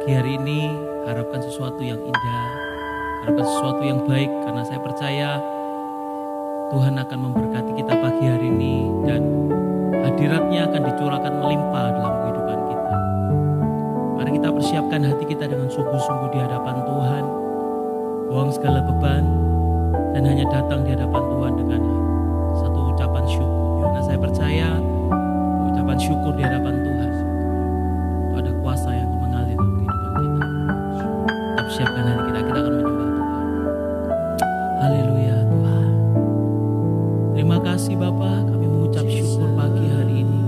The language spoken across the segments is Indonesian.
Pagi hari ini harapkan sesuatu yang indah, harapkan sesuatu yang baik, karena saya percaya Tuhan akan memberkati kita pagi hari ini dan hadiratnya akan dicurahkan melimpah dalam kehidupan kita. Mari kita persiapkan hati kita dengan sungguh-sungguh di hadapan Tuhan, buang segala beban dan hanya datang di hadapan Tuhan dengan satu ucapan syukur. Karena saya percaya ucapan syukur di hadapan Tuhan itu ada kuasa yang mengalir dalam kehidupan kita. Kita persiapkan hati kita akan menyembah Tuhan. Haleluya Tuhan. Terima kasih Bapa, kami mengucap syukur pagi hari ini.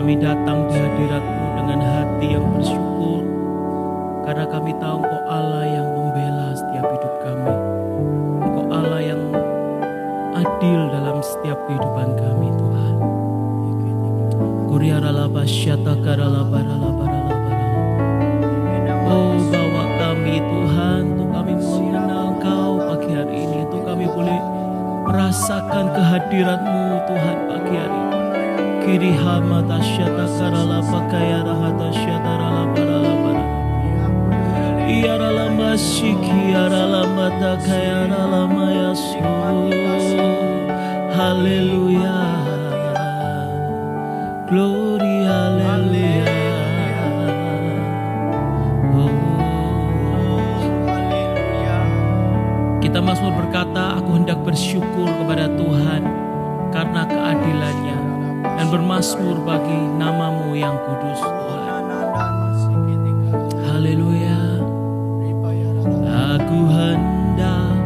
Kami datang di hadirat-Mu dengan hati yang bersyukur, karena kami tahu Engkau Allah yang membela setiap hidup kami. Engkau Allah yang adil dalam setiap kehidupan kami Tuhan. Oh, bawa kami Tuhan, untuk kami mengenal Engkau pagi hari ini, untuk kami boleh merasakan kehadirat-Mu Tuhan pagi hari ini. Kiri hamata syata karala pakaya rahata syata rala parala parala. Iya rala masiki rala mata kaya rala mayasu. Haleluya. Glory haleluya. Kita Mazmur berkata, aku hendak bersyukur kepada Tuhan karena keadilannya dan bermazmur bagi nama-Mu yang kudus Tuhan. Haleluya. Aku hendak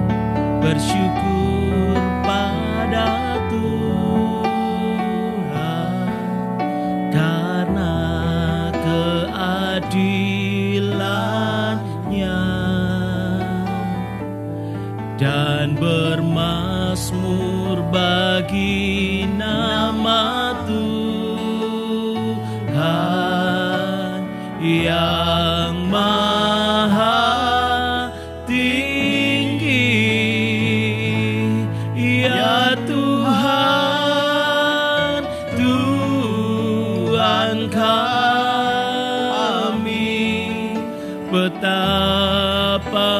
bersyukur pada Tuhan karena keadilannya dan bermazmur bagi nama Tuhan yang maha tinggi. Ya Tuhan, Tuhan kami, betapa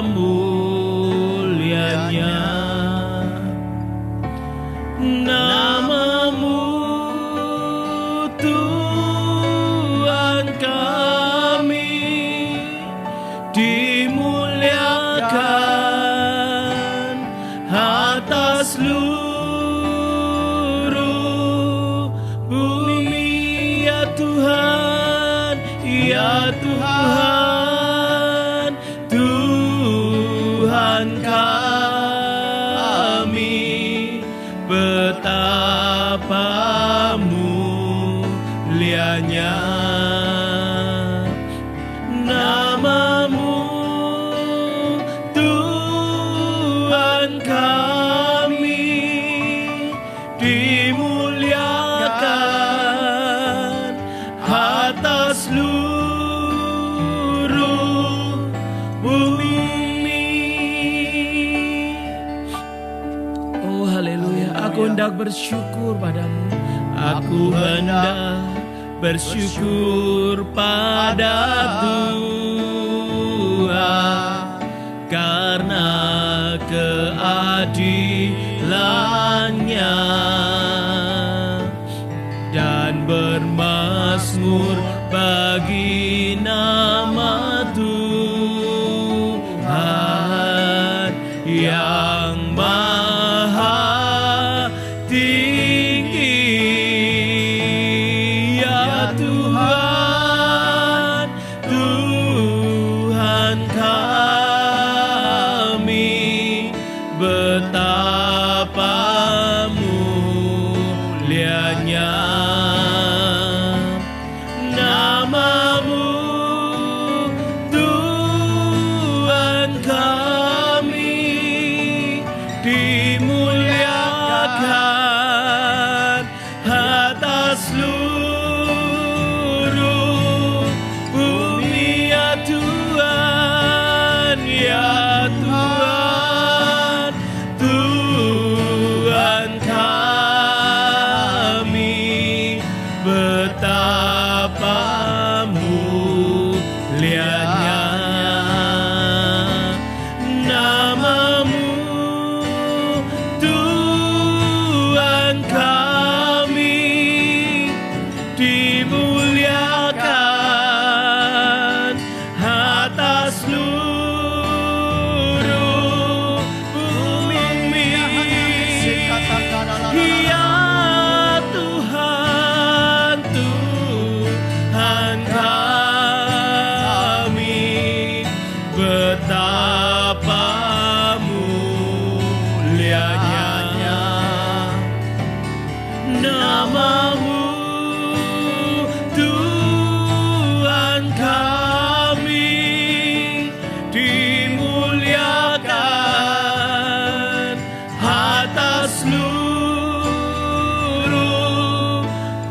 mulianya nama-Mu Tuhan kami, dimuliakan atas seluruh bumi. Ya Tuhan, ya Tuhan, Tuhan kami, betapa mulianya nama-Mu Tuhan kami, dimuliakan atas seluruh bumi. Oh haleluya, aku hendak bersyukur padamu. Aku hendak bersyukur pada Tuhan karena keadilannya dan bermazmur bagi nama Tuhan yang maha tinggi. Ya Tuhan, Tuhan kami, betapa mulianya nama-Mu Tuhan kami, dimuliakan atas seluruh bumi. Ya Tuhan, ya Tuhan, Tuhan kami, betapa mulianya nama-Mu, Tuhan kami, dimuliakan atas seluruh bumi. Ya Tuhan, Tuhan kami, betapa mulianya nama-Mu, Tuhan kami, dimuliakan atas seluruh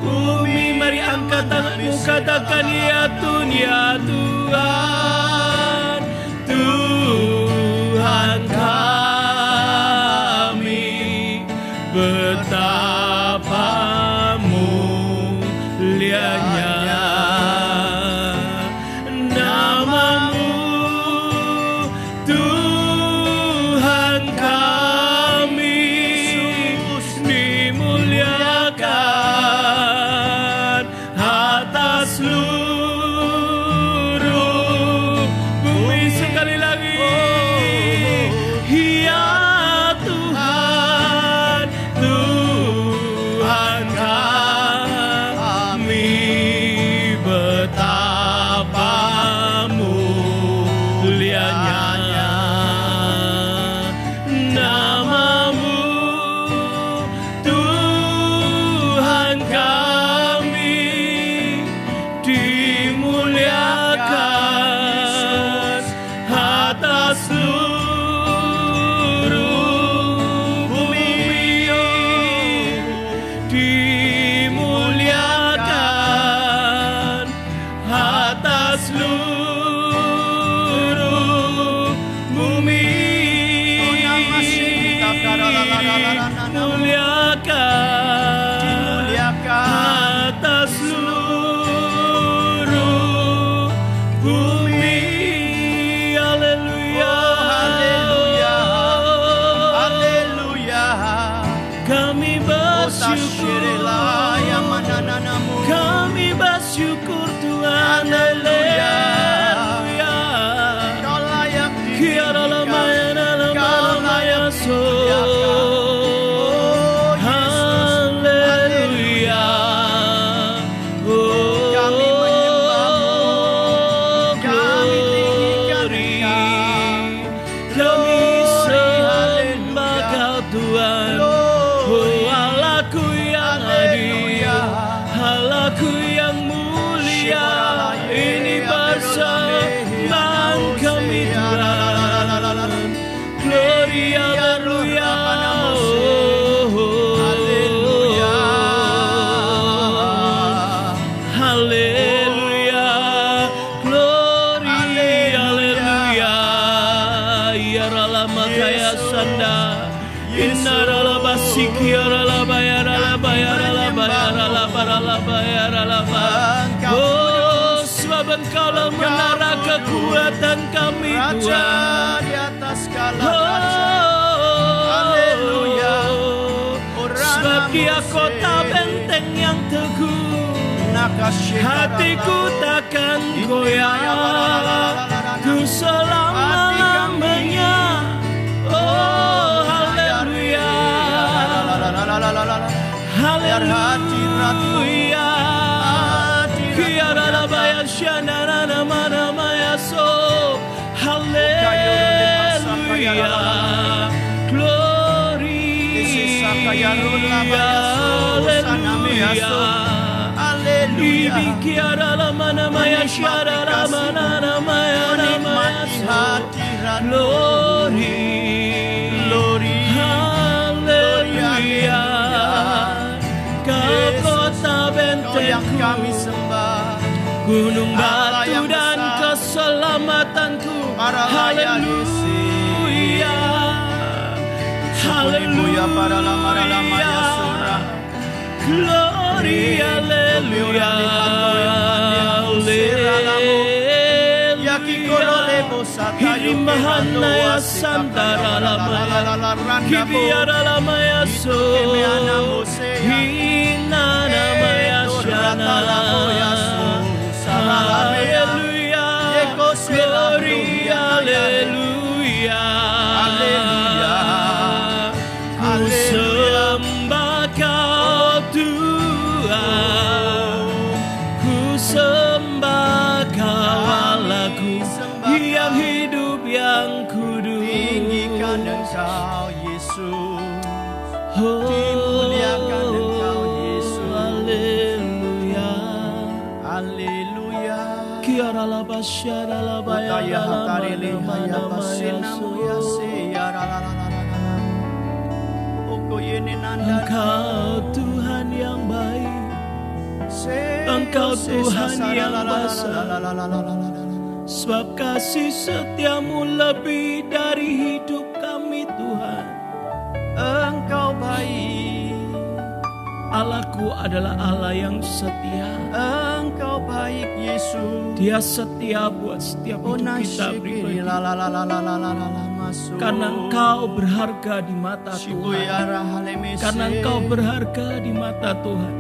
bumi. Mari angkat tanganmu, katakan ya Tuhan, ya Tuhan, Tuhan kami, betapa mulianya nama-Mu, Tuhan kami, dimuliakan atas seluruh bumi. Sekali lagi, ya Tuhan, Tuhan kami, betapa mulianya nama-Mu, Tuhan kami, dimuliakan atas seluruh bumi, dimuliakan atas seluruh bumi, dimuliakan atas seluruh bumi. Haleluya, Haleluya. kami bersyukur, kami bersyukur Tuhan. Haleluya, Kau layak Kiara lamaya lamaya so. Haleluya, oh, Kami menyembah-Mu, kami tinggikan Engkau, kami sembah haleluya. Kau Tuhan. Glory. Oh, Allahku yang adil, Haleluya. Allahku yang mulia, ini persembahan kami Tuhan. Glory, haleluya, Haleluya. haleluya, glory, haleluya. Ya ralama kaya sanda, inna ralaba siki ralaba ya ralaba ya ralaba ya ralaba ralaba ya ralaba. Oh, sebab Engkaulah menara kekuatan kami Raja Tuhan. di atas segala raja. Haleluya. Haleluya. Sebab Dia kota benteng yang teguh, hatiku takkan goyah, ku selama-lamanya. Oh, haleluya, haleluya. Kiara labaya shanana mana maya so. Haleluya, glory, haleluya. Kiara lamana maya shara lamana maya maya. Glory, haleluya. Kau kota yang kami bentengku, sembah, gunung Allah batu yang dan besar, keselamatanku. para layak Haleluya, Haleluya para lama-lama ya surah. glory, haleluya, haleluya. Mahanaya Santara Lamaya Kibiara Lamaya So Hinana Maya Shana Haleluya Glory Haleluya Ku sembah Kau Tuhan, ku sembah Kau Allahku yang hidup yang kudus. Tinggikan Engkau Yesus, Oh, dimuliakan Engkau Yesus. Haleluya. Haleluya. Kiara la basyara la Utaya bayara la hatari lihaya mana basinamu ya seyara la la la la la. Oko yene nanda. Engkau Tuhan yang baik, Engkau Tuhan yang besar. Sebab kasih setiamu lebih dari hidup kami Tuhan. Engkau baik, Allahku adalah Allah yang setia. Engkau baik Yesus. Dia setia buat setiap hidup kita pribadi. Karena Engkau berharga di mata Tuhan. Karena Engkau berharga di mata Tuhan.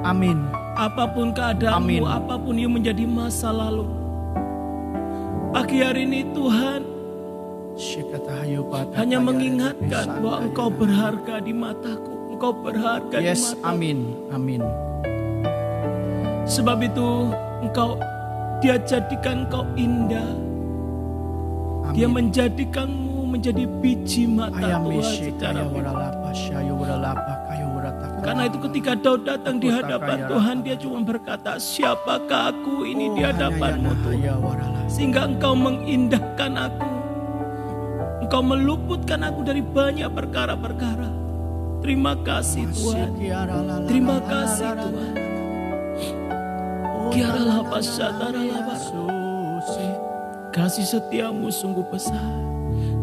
Amin. Apapun keadaanmu, Amin. apapun yang menjadi masa lalu, pagi hari ini Tuhan hanya mengingatkan bahwa Engkau berharga di mataku. Engkau berharga di Yes, mataku. amin, amin. Sebab itu Dia jadikan Engkau indah. Dia menjadikanmu menjadi biji mata Tuhan secara pribadi. Karena itu ketika Daud datang di hadapan Tuhan, dia cuma berkata, siapakah aku ini di hadapan-Mu Tuhan? Sehingga Engkau mengindahkan aku. Engkau meluputkan aku dari banyak perkara-perkara. Terima kasih Tuhan. Terima kasih Tuhan. Kiaralah pasyataralah kasih setiamu sungguh besar.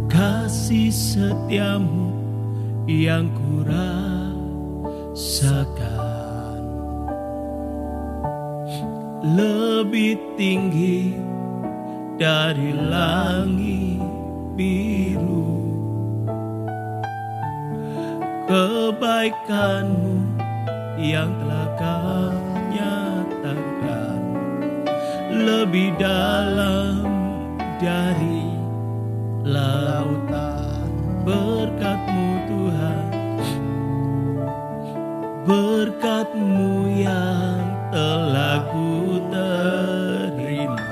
Kasih setiamu yang kurasakan lebih tinggi dari langit biru. Kebaikanmu yang telah Kau nyatakan lebih dalam dari lautan. Berkat-Mu Tuhan, berkat-Mu yang telah Ku terima,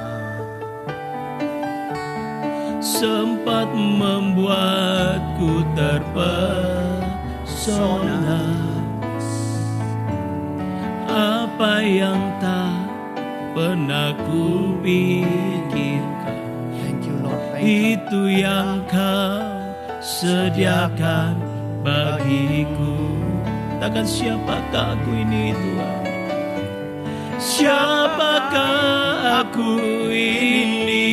sempat membuatku terpesona. Apa yang tak pernah ku pikirkan, Thank you Lord, thank you. itu yang Kau sediakan bagiku. Takkan siapakah aku ini Tuhan? Siapakah aku ini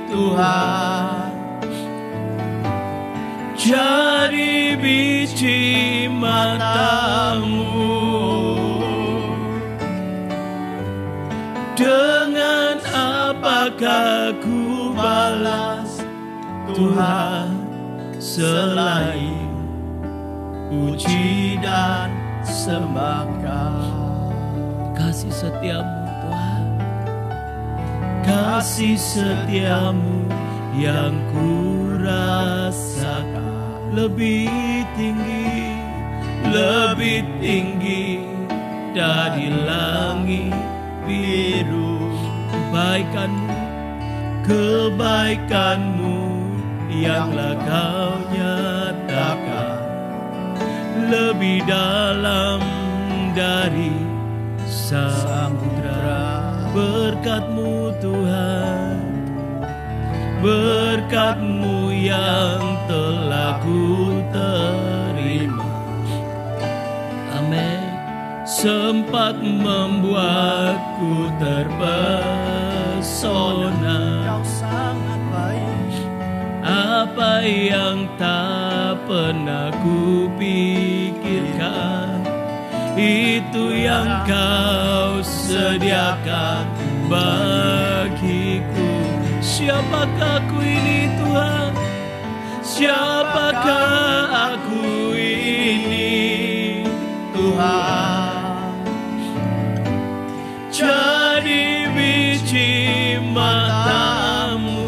Tuhan? Jadi biji mata-Mu. Dengan apakah ku balas Tuhan selain puji dan sembah Kau? Kasih setiamu Tuhan, kasih setiamu yang ku rasakan lebih tinggi dari langit biru. Kebaikanmu yang Kau nyatakan lebih dalam dari samudra. Berkat-Mu Tuhan, berkat-Mu yang telah Ku terima. Amin. Sempat membuatku terpesona. Kau sangat baik. Apa yang tak pernah ku pikirkan, itu yang Kau sediakan bagiku. Siapakah aku ini Siapakah aku ini Tuhan? Jadi biji matamu.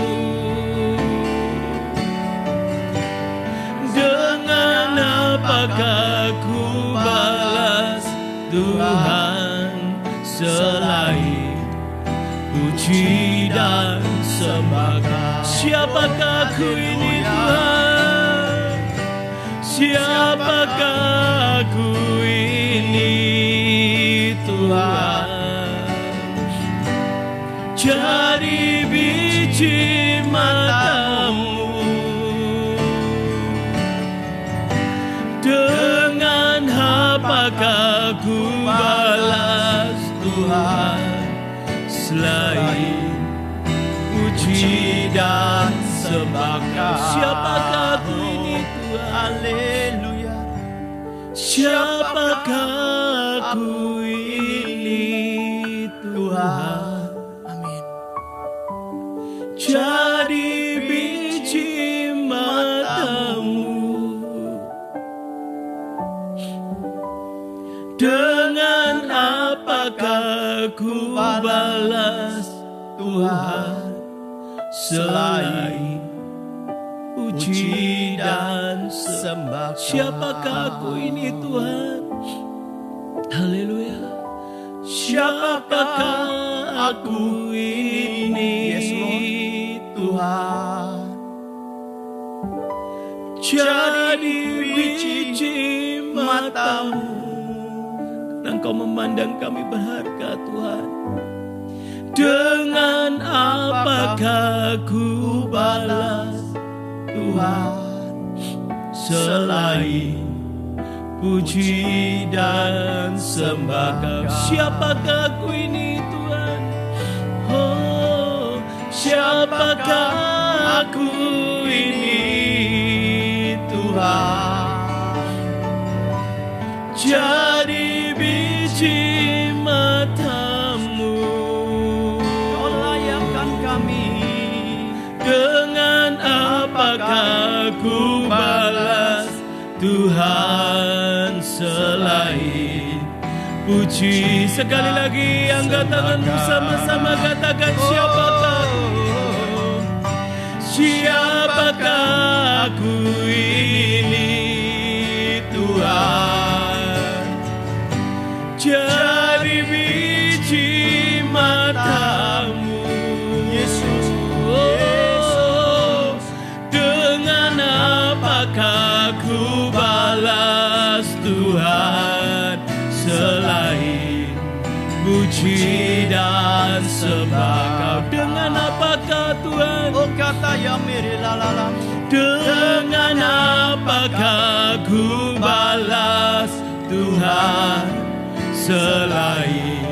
Dengan apakah ku balas Tuhan selain puji dan sembah? Siapakah aku ini Tuhan? Siapakah aku ini Tuhan? Jadi biji matamu. Dengan apakah ku balas Tuhan selain puji dan sembah? Siapakah aku ini Tuhan? Haleluya. Siapakah aku ini Tuhan? Amin. Jadi biji matamu. Dengan apakah ku balas Tuhan selain puji dan sembah? Siapakah aku ini Tuhan? Haleluya. Siapakah aku ini Tuhan? Jadi biji matamu. Engkau memandang kami berharga Tuhan. Dengan apakah ku balas Tuhan selain puji dan sembah? Siapakah aku ini Tuhan? Oh, siapakah aku ini Tuhan? Jadi biji matamu. Kau layakkan kami. Dengan apakah ku balas Tuhan selain puji? Sekali lagi angkat tanganmu sama-sama katakan siapakah aku? Siapakah aku ini Tuhan? Jadi biji matamu. Yesus, Oh, dengan apakah ku balas Tuhan selain puji dan sembah? Dengan apakah Tuhan? oh kata ya miri lalalamu. Dengan apakah ku balas Tuhan selain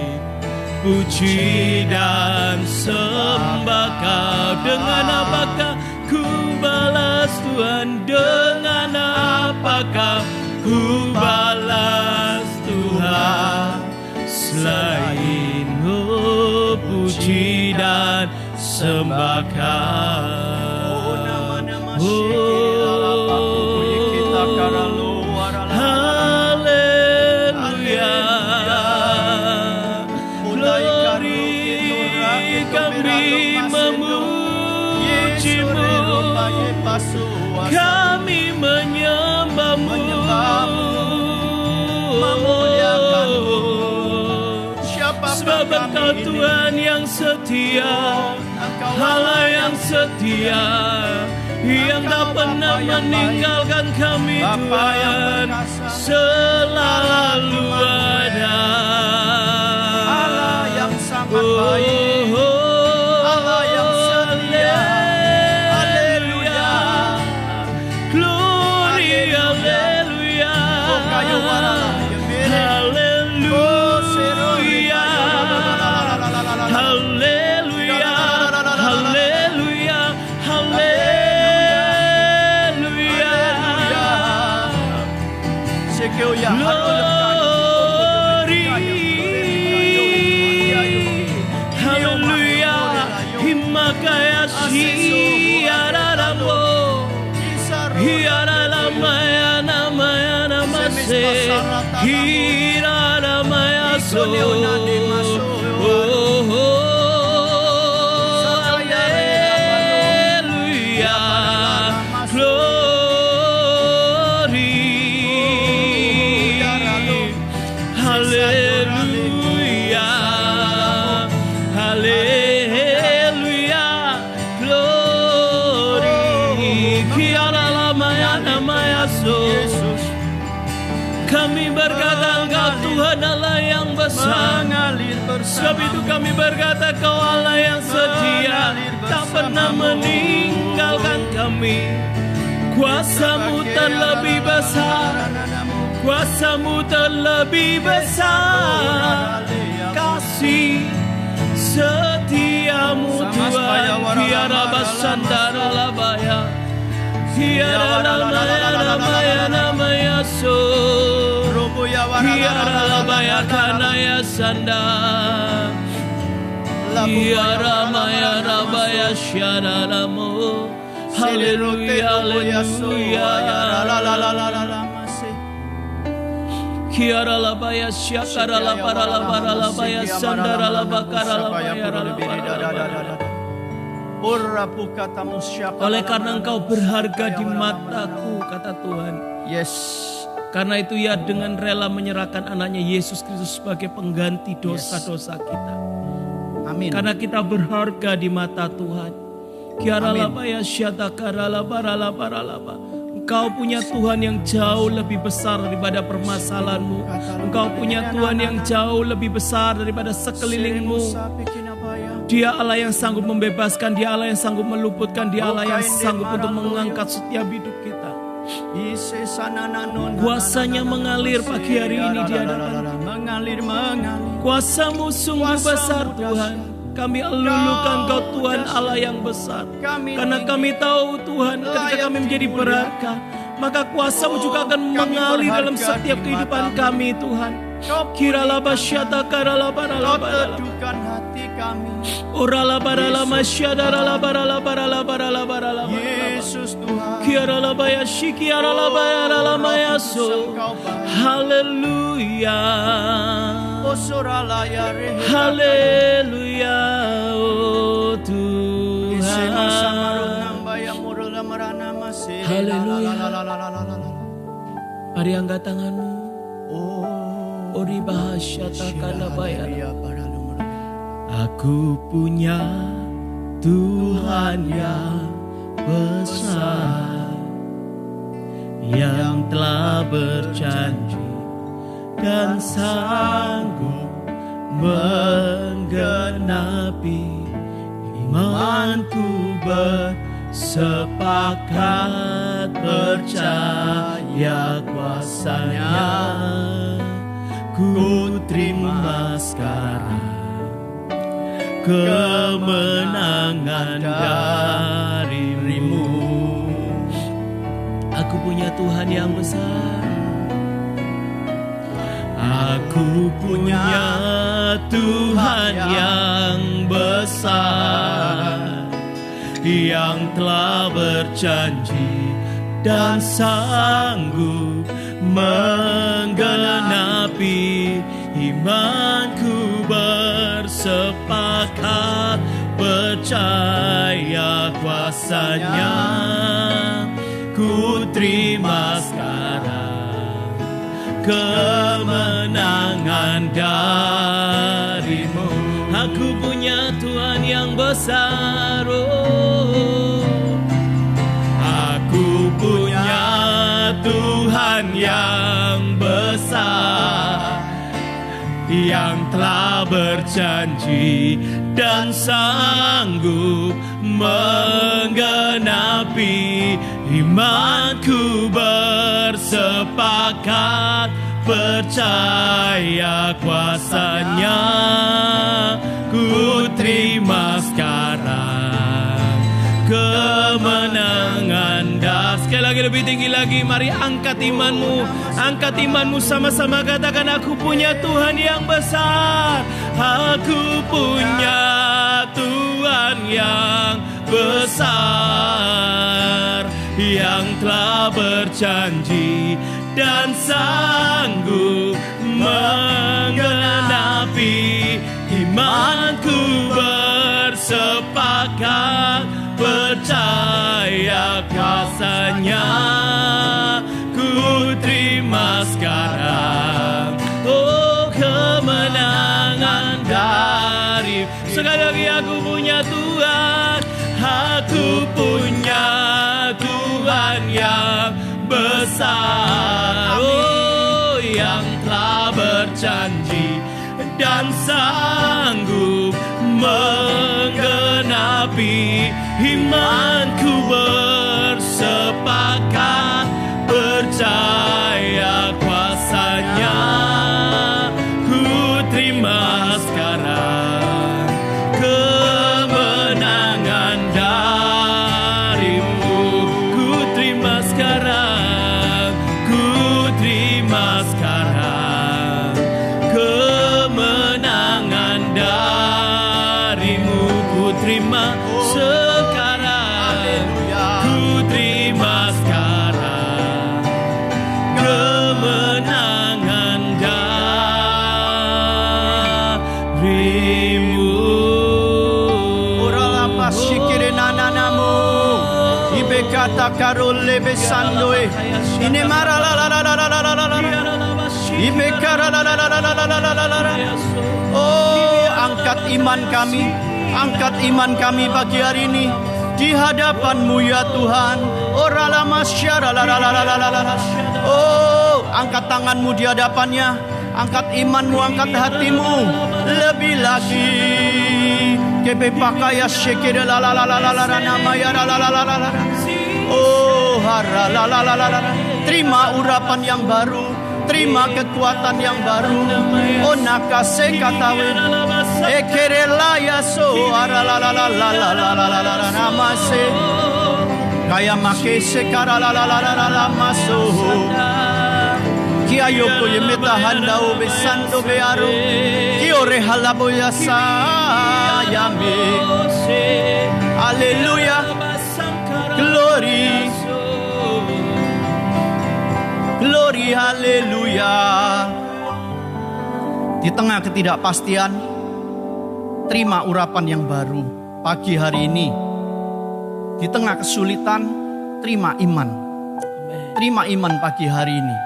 puji dan sembah Kau? Dengan apakah ku balas Tuhan? Dengan apakah ku balas Tuhan selain puji dan sembah Kau? Oh nama-nama syekira kita karalo warala. Kami menyembahmu, memuliakanmu. Sebab Engkau Tuhan yang setia, Allah yang setia, yang tak pernah meninggalkan kami Tuhan, selalu ada. Allah yang sangat baik, Allah yang setia. Haleluya, Gloria, haleluya, haleluya, haleluya, haleluya, haleluya. Sekeoya, haleluya, himakaya siararamo, Hiaralamaya namaya namase. Hiraramaya so. Kami berkata Engkau Tuhan Allah yang besar. Sebab itu kami berkata Kau Allah yang setia, tak pernah meninggalkan kami. Kuasa-Mu terlebih besar, kuasa-Mu terlebih besar. Kasih setiamu Tuhan. Tiara basandara labaya, tiara lamaya namaya so. Tiara labaya kanaya sanda, tiara maya rabaya syaralamu. Haleluya, haleluya. Kiara labaya syakara labara labara labaya sandara labakara labaya labara. Oleh karena Engkau berharga di mataku, kata Tuhan. Yes. Karena itu ia dengan rela menyerahkan anaknya Yesus Kristus sebagai pengganti dosa-dosa kita. Amin. Karena kita berharga di mata Tuhan. Kiara labaya syatakara labara labara labara. Engkau punya Tuhan yang jauh lebih besar daripada permasalahanmu. Engkau punya Tuhan yang jauh lebih besar daripada sekelilingmu. Dia Allah yang sanggup membebaskan, Dia Allah yang sanggup meluputkan, Dia Allah yang sanggup untuk mengangkat setiap hidup kita. Kuasanya mengalir pagi hari ini di hadapan kita. Kuasa-Mu sungguh besar Tuhan. Kami elulukan Kau Tuhan Allah yang besar. Karena kami tahu Tuhan, ketika kami menjadi berharga, maka kuasa-Mu juga akan mengalir dalam setiap kehidupan kami Tuhan. Kirala basyata karala barala barala. Orala barala masyadara la barala barala barala barala. Yesus Tuhan. Kirala bayashi kirala barala mayaso. Haleluya. Haleluya, oh Tuhan. Haleluya. Mari angkat tanganmu. Ori bahasyata kana bayar. Aku punya Tuhan yang besar, yang telah berjanji dan sanggup menggenapi imanku, bersepakat percaya kuasanya. Ku terima sekarang kemenangan darimu. Aku punya Tuhan yang besar. Aku punya Tuhan yang besar, yang telah berjanji dan sanggup menggenapi imanku, bersepakat percaya kuasanya. Ku terima sekarang kemenangan darimu. Aku punya Tuhan yang besar, oh. Aku punya Tuhan yang besar, yang telah berjanji dan sanggup menggenapi imanku, bersepakat percaya kuasanya. Ku terima sekarang kemenangan. Sekali lagi, lebih tinggi lagi, mari angkat imanmu. Angkat imanmu, sama-sama katakan, aku punya Tuhan yang besar. Aku punya Tuhan yang besar, yang telah berjanji dan sanggup menggenapi. Imanku bersepakat percaya kuasa-Nya, ku terima sekarang. Oh, kemenangan dari. Sekali lagi, aku punya Tuhan, aku punya Tuhan yang besar, oh, yang telah berjanji dan sanggup menggenapi. Imanku bersepakat percaya kuasa-Nya, ku terima sekarang kemenangan darimu. Ku terima sekarang, ku terima sekarang kemenangan darimu. Ku terima sekarang, ku terima sekarang kemenangan darimu. Ora la pasikire nananamu. Ibe kata karole besandoe. Ine mara la la la la la la la la. Ibe kara la la la la la la la la la. Oh, angkat iman kami. Angkat iman kami pagi hari ini di hadapan-Mu ya Tuhan. Ora la masyara la la la la la la. Oh, angkat tangan-Mu di hadapannya. Angkat iman-Mu, angkat hatimu. Lebih lagi. Kebe pakaya shekere la la la la la la nama ya la la la la la. Oh, hara la la la la la. Terima urapan yang baru. Terima kekuatan yang baru. Oh, nakase katawe. Ekerela ya so ara la la la la la la la la namase. Kaya make sekara la la la la la maso. Kia yoko yemeta handao besando bearo. Kiore halabo ya sayame. Haleluya. Glory. Glory, haleluya. Di tengah ketidakpastian, terima urapan yang baru pagi hari ini. Di tengah kesulitan, terima iman. Terima iman pagi hari ini.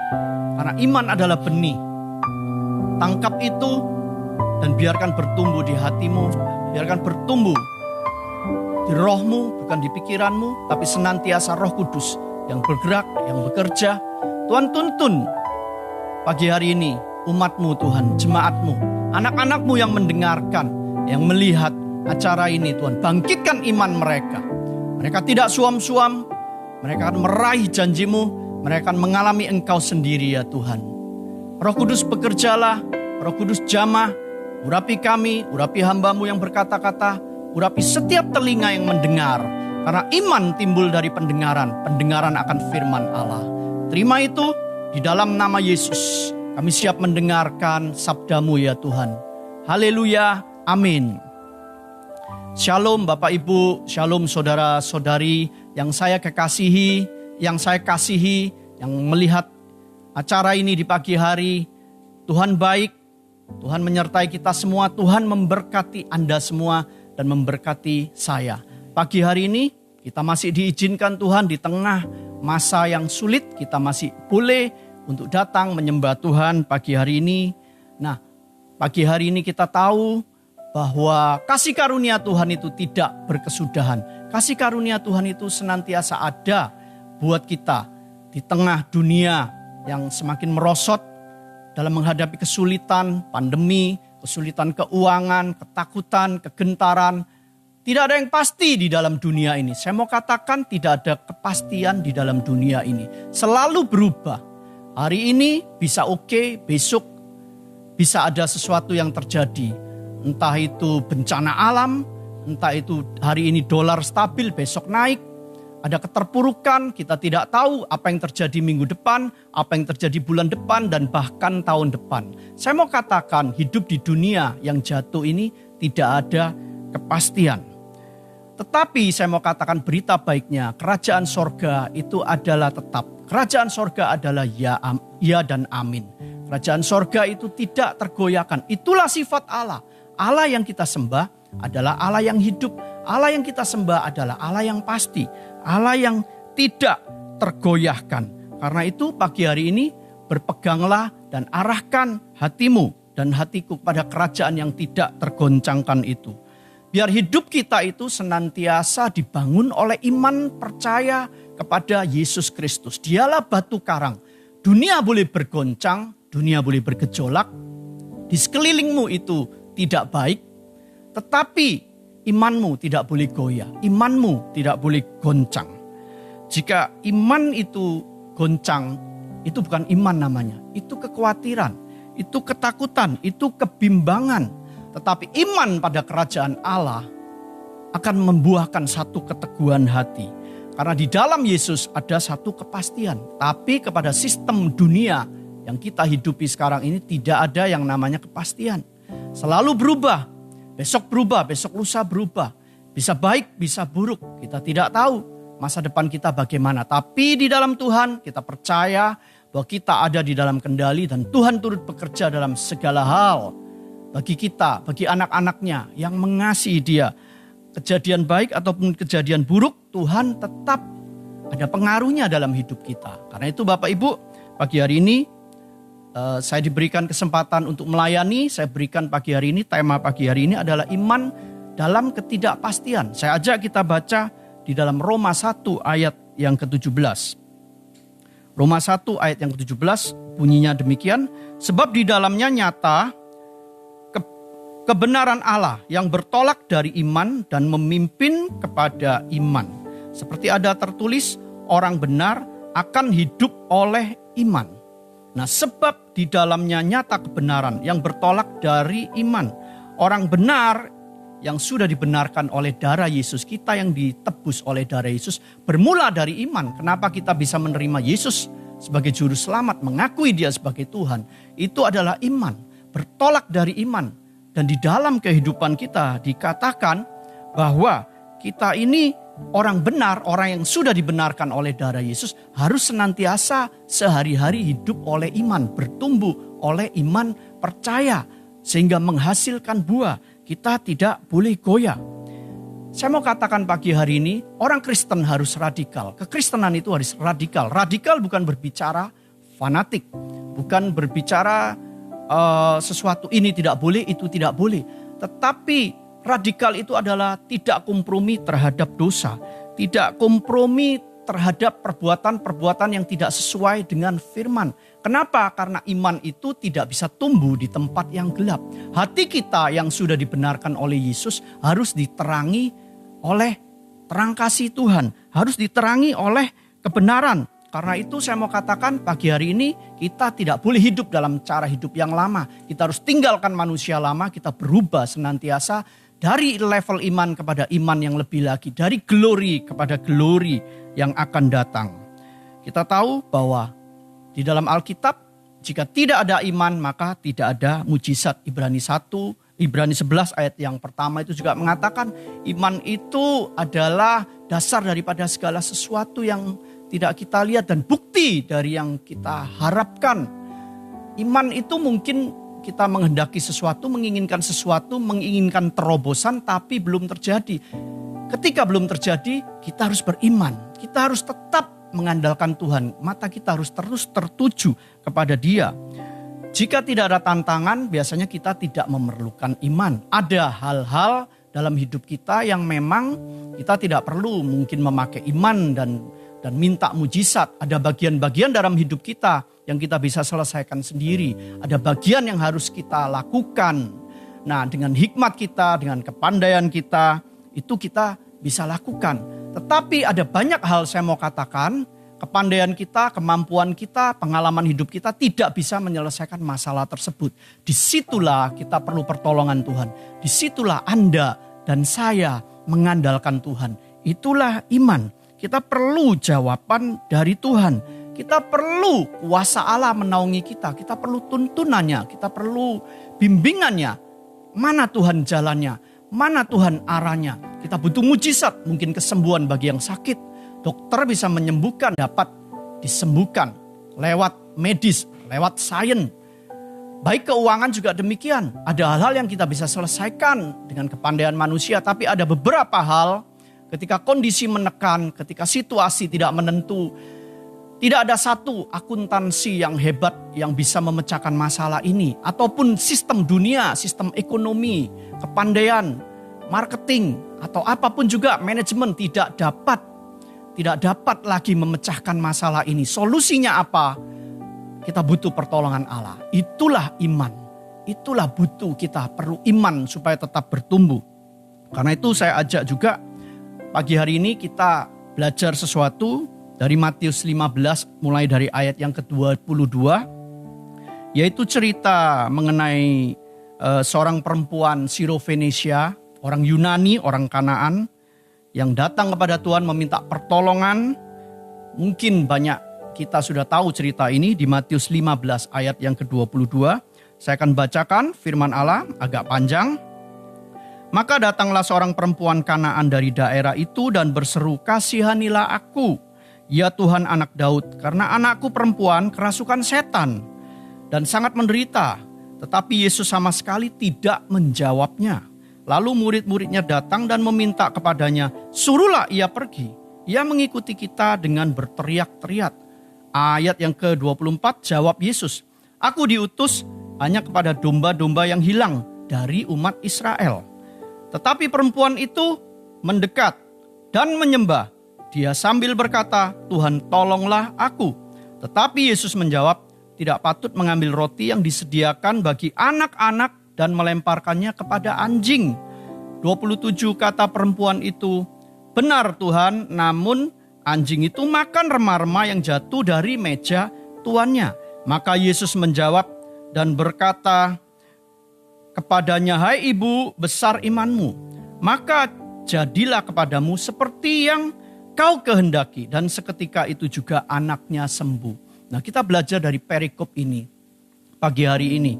Karena iman adalah benih. Tangkap itu dan biarkan bertumbuh di hatimu. Biarkan bertumbuh di rohmu, bukan di pikiranmu, tapi senantiasa Roh Kudus yang bergerak, yang bekerja. Tuhan tuntun pagi hari ini umat-Mu Tuhan, jemaat-Mu, anak-anak-Mu yang mendengarkan, yang melihat acara ini Tuhan. Bangkitkan iman mereka. Mereka tidak suam-suam, mereka akan meraih janji-Mu, mereka akan mengalami Engkau sendiri ya Tuhan. Roh Kudus bekerjalah, Roh Kudus jamah, urapi kami, urapi hamba-Mu yang berkata-kata, urapi setiap telinga yang mendengar. Karena iman timbul dari pendengaran, pendengaran akan firman Allah. Terima itu di dalam nama Yesus. Kami siap mendengarkan sabda-Mu ya Tuhan. Haleluya, amin. Shalom Bapak Ibu, shalom saudara-saudari yang saya kekasihi, yang saya kasihi, yang melihat acara ini di pagi hari. Tuhan baik, Tuhan menyertai kita semua, Tuhan memberkati Anda semua dan memberkati saya. Pagi hari ini kita masih diizinkan Tuhan di tengah masa yang sulit, kita masih boleh untuk datang menyembah Tuhan pagi hari ini. Nah, pagi hari ini kita tahu bahwa kasih karunia Tuhan itu tidak berkesudahan. Kasih karunia Tuhan itu senantiasa ada buat kita di tengah dunia yang semakin merosot dalam menghadapi kesulitan, pandemi, kesulitan keuangan, ketakutan, kegentaran. Tidak ada yang pasti di dalam dunia ini. Saya mau katakan tidak ada kepastian di dalam dunia ini. Selalu berubah. Hari ini bisa oke, besok bisa ada sesuatu yang terjadi. Entah itu bencana alam, entah itu hari ini dolar stabil, besok naik. Ada keterpurukan, kita tidak tahu apa yang terjadi minggu depan, apa yang terjadi bulan depan, dan bahkan tahun depan. Saya mau katakan hidup di dunia yang jatuh ini tidak ada kepastian. Tetapi saya mau katakan berita baiknya, kerajaan sorga itu adalah tetap. Kerajaan sorga adalah ya dan amin. Kerajaan sorga itu tidak tergoyahkan. Itulah sifat Allah. Allah yang kita sembah adalah Allah yang hidup. Allah yang kita sembah adalah Allah yang pasti. Allah yang tidak tergoyahkan. Karena itu pagi hari ini berpeganglah dan arahkan hatimu dan hatiku pada kerajaan yang tidak tergoncangkan itu. Biar hidup kita itu senantiasa dibangun oleh iman percaya kepada Yesus Kristus. Dialah batu karang. Dunia boleh bergoncang, dunia boleh bergejolak. Di sekelilingmu itu tidak baik. Tetapi imanmu tidak boleh goyah. Imanmu tidak boleh goncang. Jika iman itu goncang, itu bukan iman namanya. Itu kekhawatiran, itu ketakutan, itu kebimbangan. Tetapi iman pada kerajaan Allah akan membuahkan satu keteguhan hati. Karena di dalam Yesus ada satu kepastian. Tapi kepada sistem dunia yang kita hidupi sekarang ini tidak ada yang namanya kepastian. Selalu berubah. Besok lusa berubah. Bisa baik, bisa buruk. Kita tidak tahu masa depan kita bagaimana. Tapi di dalam Tuhan kita percaya bahwa kita ada di dalam kendali dan Tuhan turut bekerja dalam segala hal. Bagi kita, bagi anak-anaknya yang mengasihi Dia. Kejadian baik ataupun kejadian buruk, Tuhan tetap ada pengaruhnya dalam hidup kita. Karena itu Bapak Ibu, pagi hari ini saya diberikan kesempatan untuk melayani. Saya berikan pagi hari ini, tema pagi hari ini adalah iman dalam ketidakpastian. Saya ajak kita baca di dalam Roma 1 ayat yang ke-17. Roma 1 ayat yang ke-17 bunyinya demikian. Sebab di dalamnya nyata kebenaran Allah yang bertolak dari iman dan memimpin kepada iman. Seperti ada tertulis, orang benar akan hidup oleh iman. Nah, sebab di dalamnya nyata kebenaran yang bertolak dari iman. Orang benar yang sudah dibenarkan oleh darah Yesus, kita yang ditebus oleh darah Yesus, bermula dari iman. Kenapa kita bisa menerima Yesus sebagai juru selamat, mengakui Dia sebagai Tuhan? Itu adalah iman, bertolak dari iman. Dan di dalam kehidupan kita dikatakan bahwa kita ini orang benar, orang yang sudah dibenarkan oleh darah Yesus harus senantiasa sehari-hari hidup oleh iman, bertumbuh oleh iman percaya sehingga menghasilkan buah. Kita tidak boleh goyah. Saya mau katakan pagi hari ini, orang Kristen harus radikal. Kekristenan itu harus radikal. Radikal bukan berbicara fanatik, bukan berbicara sesuatu ini tidak boleh, itu tidak boleh. Tetapi radikal itu adalah tidak kompromi terhadap dosa. Tidak kompromi terhadap perbuatan-perbuatan yang tidak sesuai dengan firman. Kenapa? Karena iman itu tidak bisa tumbuh di tempat yang gelap. Hati kita yang sudah dibenarkan oleh Yesus harus diterangi oleh terang kasih Tuhan. Harus diterangi oleh kebenaran. Karena itu saya mau katakan pagi hari ini kita tidak boleh hidup dalam cara hidup yang lama. Kita harus tinggalkan manusia lama, kita berubah senantiasa dari level iman kepada iman yang lebih lagi. Dari glory kepada glory yang akan datang. Kita tahu bahwa di dalam Alkitab jika tidak ada iman maka tidak ada mujizat. Ibrani 11 ayat yang pertama itu juga mengatakan iman itu adalah dasar daripada segala sesuatu yang tidak kita lihat dan bukti dari yang kita harapkan. Iman itu mungkin kita menghendaki sesuatu, menginginkan sesuatu, menginginkan terobosan tapi belum terjadi. Ketika belum terjadi, kita harus beriman. Kita harus tetap mengandalkan Tuhan. Mata kita harus terus tertuju kepada Dia. Jika tidak ada tantangan, biasanya kita tidak memerlukan iman. Ada hal-hal dalam hidup kita yang memang kita tidak perlu mungkin memakai iman dan minta mujizat. Ada bagian-bagian dalam hidup kita yang kita bisa selesaikan sendiri. Ada bagian yang harus kita lakukan. Nah, dengan hikmat kita, dengan kepandaian kita, itu kita bisa lakukan. Tetapi ada banyak hal saya mau katakan, kepandaian kita, kemampuan kita, pengalaman hidup kita tidak bisa menyelesaikan masalah tersebut. Disitulah kita perlu pertolongan Tuhan. Disitulah Anda dan saya mengandalkan Tuhan. Itulah iman. Kita perlu jawaban dari Tuhan. Kita perlu kuasa Allah menaungi kita. Kita perlu tuntunannya. Kita perlu bimbingannya. Mana Tuhan jalannya? Mana Tuhan arahnya? Kita butuh mujizat, mungkin kesembuhan bagi yang sakit. Dokter bisa menyembuhkan, dapat disembuhkan lewat medis, lewat sains. Baik keuangan juga demikian. Ada hal-hal yang kita bisa selesaikan dengan kepandaian manusia. Tapi ada beberapa hal ketika kondisi menekan, ketika situasi tidak menentu. Tidak ada satu akuntansi yang hebat yang bisa memecahkan masalah ini. Ataupun sistem dunia, sistem ekonomi, kepandaian, marketing, atau apapun juga manajemen tidak dapat lagi memecahkan masalah ini. Solusinya apa? Kita butuh pertolongan Allah. Itulah iman. Itulah butuh kita perlu iman supaya tetap bertumbuh. Karena itu saya ajak juga pagi hari ini kita belajar sesuatu dari Matius 15 mulai dari ayat yang ke-22. Yaitu cerita mengenai seorang perempuan Sirofenesia, orang Yunani, orang Kanaan yang datang kepada Tuhan meminta pertolongan. Mungkin banyak kita sudah tahu cerita ini di Matius 15 ayat yang ke-22. Saya akan bacakan firman Allah agak panjang. Maka datanglah seorang perempuan Kanaan dari daerah itu dan berseru, "Kasihanilah aku, ya Tuhan anak Daud, karena anakku perempuan kerasukan setan dan sangat menderita." Tetapi Yesus sama sekali tidak menjawabnya. Lalu murid-muridnya datang dan meminta kepadanya, "Suruhlah ia pergi." Ia mengikuti kita dengan berteriak-teriak. Ayat yang ke-24 jawab Yesus, "Aku diutus hanya kepada domba-domba yang hilang dari umat Israel." Tetapi perempuan itu mendekat dan menyembah. Dia sambil berkata, "Tuhan, tolonglah aku." Tetapi Yesus menjawab, "Tidak patut mengambil roti yang disediakan bagi anak-anak dan melemparkannya kepada anjing." 27 kata perempuan itu, "Benar Tuhan, namun anjing itu makan remah-remah yang jatuh dari meja tuannya." Maka Yesus menjawab dan berkata kepadanya, "Hai ibu, besar imanmu, maka jadilah kepadamu seperti yang kau kehendaki." Dan seketika itu juga anaknya sembuh. Nah, kita belajar dari perikop ini pagi hari ini.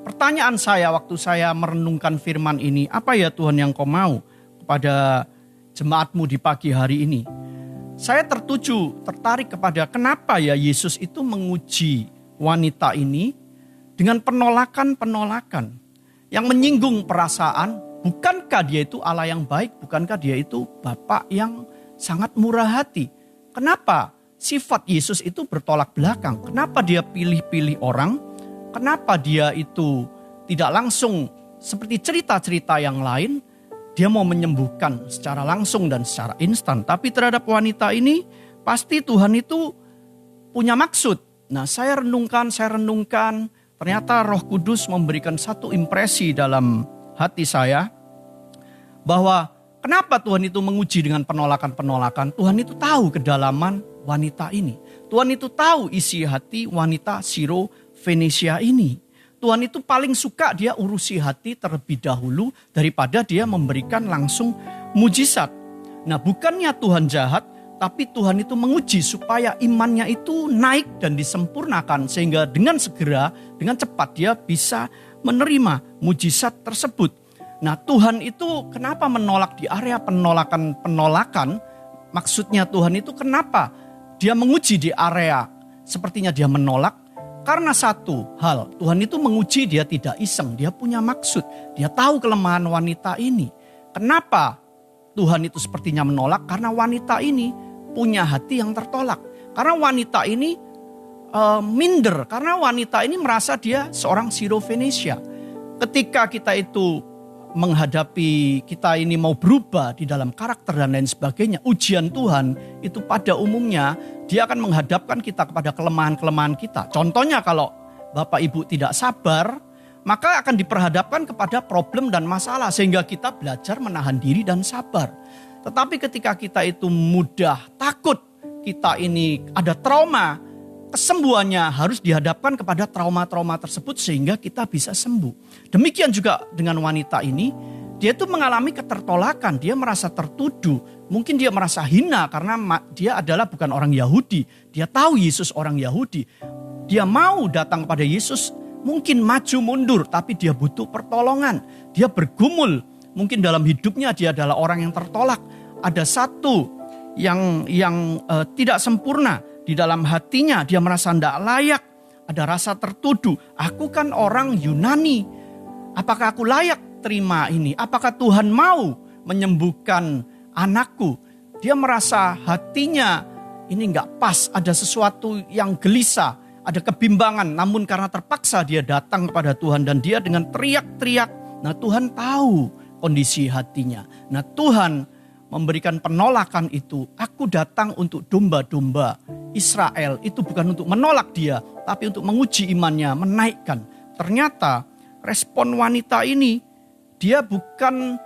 Pertanyaan saya waktu saya merenungkan firman ini, apa ya Tuhan yang kau mau kepada jemaatmu di pagi hari ini? Saya tertarik kepada kenapa ya Yesus itu menguji wanita ini dengan penolakan yang menyinggung perasaan. Bukankah dia itu Allah yang baik? Bukankah dia itu Bapa yang sangat murah hati? Kenapa sifat Yesus itu bertolak belakang? Kenapa dia pilih-pilih orang? Kenapa dia itu tidak langsung seperti cerita-cerita yang lain? Dia mau menyembuhkan secara langsung dan secara instan. Tapi terhadap wanita ini pasti Tuhan itu punya maksud. Nah, saya renungkan. Ternyata Roh Kudus memberikan satu impresi dalam hati saya. Bahwa kenapa Tuhan itu menguji dengan penolakan-penolakan. Tuhan itu tahu kedalaman wanita ini. Tuhan itu tahu isi hati wanita Sirofenesia ini. Tuhan itu paling suka dia urusi hati terlebih dahulu daripada dia memberikan langsung mujizat. Nah, bukannya Tuhan jahat, tapi Tuhan itu menguji supaya imannya itu naik dan disempurnakan. Sehingga dengan segera, dengan cepat dia bisa menerima mujizat tersebut. Nah, Tuhan itu kenapa menolak di area penolakan? Maksudnya Tuhan itu kenapa dia menguji di area sepertinya dia menolak? Karena satu hal, Tuhan itu menguji dia tidak iseng, dia punya maksud. Dia tahu kelemahan wanita ini. Kenapa Tuhan itu sepertinya menolak? Karena wanita ini punya hati yang tertolak. Karena wanita ini minder, karena wanita ini merasa dia seorang Sirofenesia. Ketika kita itu menghadapi, kita ini mau berubah di dalam karakter dan lain sebagainya, ujian Tuhan itu pada umumnya dia akan menghadapkan kita kepada kelemahan-kelemahan kita. Contohnya kalau Bapak Ibu tidak sabar, maka akan diperhadapkan kepada problem dan masalah sehingga kita belajar menahan diri dan sabar. Tetapi ketika kita itu mudah takut, kita ini ada trauma, kesembuhannya harus dihadapkan kepada trauma-trauma tersebut sehingga kita bisa sembuh. Demikian juga dengan wanita ini, dia itu mengalami ketertolakan, dia merasa tertuduh, mungkin dia merasa hina karena dia adalah bukan orang Yahudi. Dia tahu Yesus orang Yahudi, dia mau datang kepada Yesus mungkin maju mundur, tapi dia butuh pertolongan. Dia bergumul, mungkin dalam hidupnya dia adalah orang yang tertolak. Ada satu yang tidak sempurna di dalam hatinya, dia merasa tidak layak. Ada rasa tertuduh, aku kan orang Yunani, apakah aku layak terima ini? Apakah Tuhan mau menyembuhkan anakku? Dia merasa hatinya ini nggak pas, ada sesuatu yang gelisah, ada kebimbangan. Namun karena terpaksa dia datang kepada Tuhan dan dia dengan teriak-teriak. Nah, Tuhan tahu kondisi hatinya. Nah, Tuhan memberikan penolakan itu. Aku datang untuk domba-domba Israel. Itu bukan untuk menolak dia, tapi untuk menguji imannya, menaikkan. Ternyata respon wanita ini, dia bukan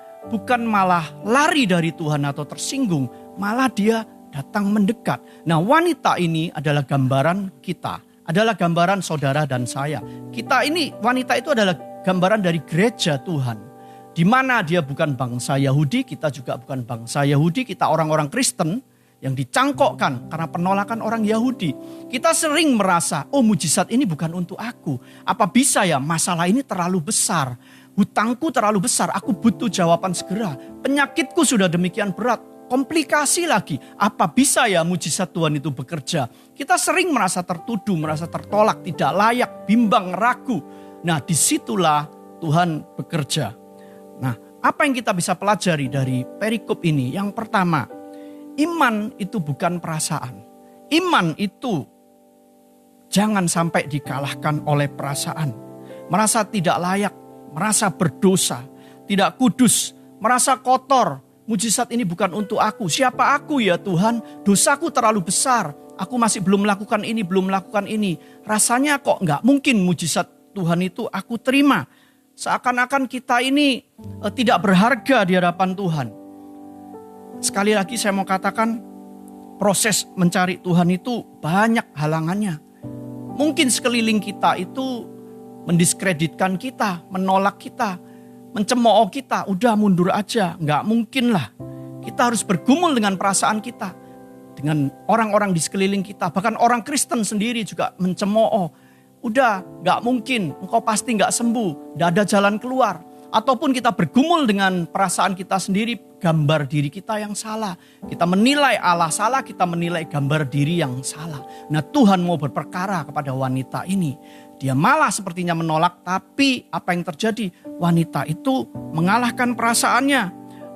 malah lari dari Tuhan atau tersinggung, malah dia datang mendekat. Nah, wanita ini adalah gambaran kita, adalah gambaran saudara dan saya. Kita ini, wanita itu adalah gambaran dari gereja Tuhan. Di mana dia bukan bangsa Yahudi, kita juga bukan bangsa Yahudi, kita orang-orang Kristen yang dicangkokkan karena penolakan orang Yahudi. Kita sering merasa, oh mujizat ini bukan untuk aku. Apa bisa ya, masalah ini terlalu besar. Hutangku terlalu besar, aku butuh jawaban segera. Penyakitku sudah demikian berat, komplikasi lagi. Apa bisa ya mujizat Tuhan itu bekerja? Kita sering merasa tertuduh, merasa tertolak, tidak layak, bimbang, ragu. Nah, disitulah Tuhan bekerja. Nah, apa yang kita bisa pelajari dari perikop ini? Yang pertama, iman itu bukan perasaan. Iman itu jangan sampai dikalahkan oleh perasaan. Merasa tidak layak, merasa berdosa, tidak kudus, merasa kotor. Mujizat ini bukan untuk aku. Siapa aku ya Tuhan? Dosaku terlalu besar. Aku masih belum melakukan ini, belum melakukan ini. Rasanya kok nggak mungkin mujizat Tuhan itu aku terima. Seakan-akan kita ini tidak berharga di hadapan Tuhan. Sekali lagi saya mau katakan, proses mencari Tuhan itu banyak halangannya. Mungkin sekeliling kita itu mendiskreditkan kita, menolak kita, mencemooh kita. Udah mundur aja, nggak mungkin lah. Kita harus bergumul dengan perasaan kita, dengan orang-orang di sekeliling kita. Bahkan orang Kristen sendiri juga mencemooh. Udah nggak mungkin, engkau pasti nggak sembuh, nggak ada jalan keluar. Ataupun kita bergumul dengan perasaan kita sendiri, gambar diri kita yang salah. Kita menilai Allah salah, kita menilai gambar diri yang salah. Nah, Tuhan mau berperkara kepada wanita ini. Dia malah sepertinya menolak, tapi apa yang terjadi? Wanita itu mengalahkan perasaannya.